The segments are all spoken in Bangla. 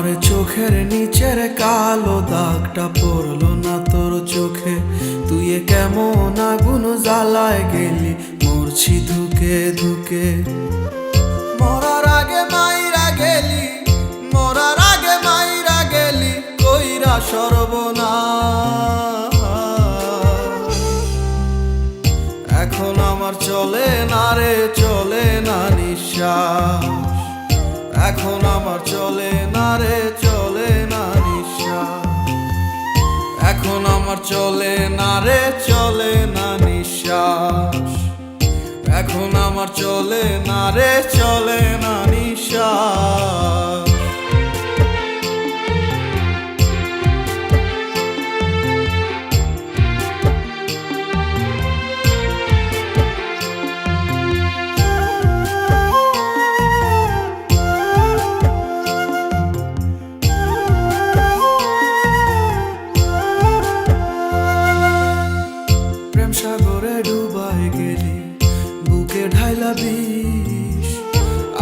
আমার চোখের নিচের কালো দাগটা পড়লো না তোর চোখে। তুই কেমন আগুন জ্বালায় গেলি, মরছি ধুকে ধুকে। মরার আগে মাইরা গেলি, মরার আগে মাইরা গেলি, কইরা সর্বনাশ। এখন আমার চলে না রে, চলে না নিঃশ্বাস। এখন আমার চলে না রে, চলে না নিঃশ্বাস। এখন আমার চলে না রে, চলে না নিঃশ্বাস। এখন আমার চলে না রে, চলে না নিঃশ্বাস। সাগরে ডুবাই গেলি, বুকে ঢাইলা বিষ।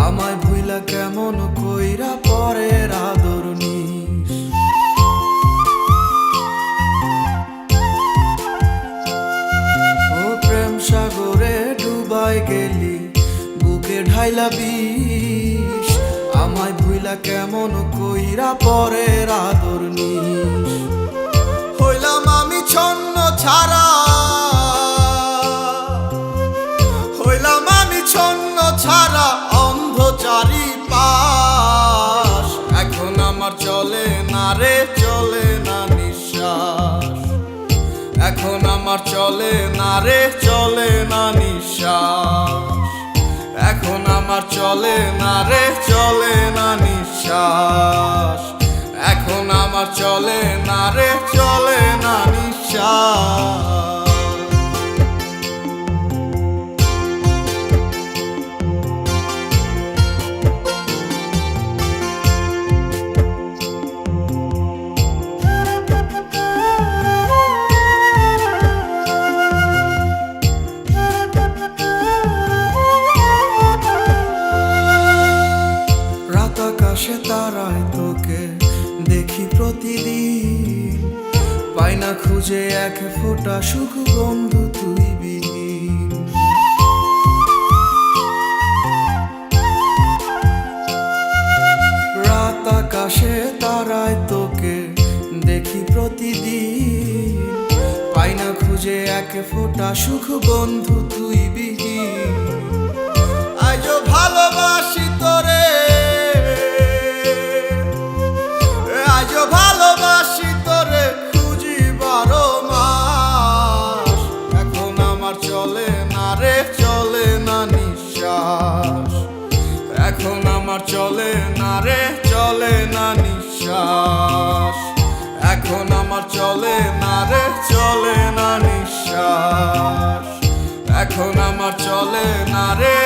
আমায় ভুইলা কেমন কইরা পরের আদর নিস। ও প্রেম সাগরে ডুবাই গেলি, বুকে ঢাইলা বিষ। আমায় ভুইলা কেমন কইরা পরের আদর নিস। হইলাম আমি ছন্ন ছাড়া, হইলাম আমি ছন্ন ছাড়া, অন্ধ চারিপাশ। এখন আমার চলে না রে, চলে না নিঃশ্বাস। এখন আমার চলে না রে, চলে না নিঃশ্বাস। এখন আমার চলে না রে, চলে না নিঃশ্বাস। এখন আমার চলে না রে, চলে না নিঃশ্বাস। আকাশে তারায় তোকে দেখি প্রতিদিন, পাই না খুঁজে এক ফোঁটা সুখ বন্ধু তুই বিহীন। রাত আকাশে তারায় তোকে দেখি প্রতিদিন, পাই না খুঁজে এক ফোঁটা সুখ বন্ধু তুই বিহীন। আজও ভালোবাসি তোরে, আজও ভালোবাসি তোরে, খুঁজি 12 মাস। এখন আমার চলে না রে, চলে না নিঃশ্বাস। এখন আমার চলে না রে, চলে না নিঃশ্বাস। এখন আমার চলে না রে, চলে না নিঃশ্বাস। এখন আমার চলে না রে।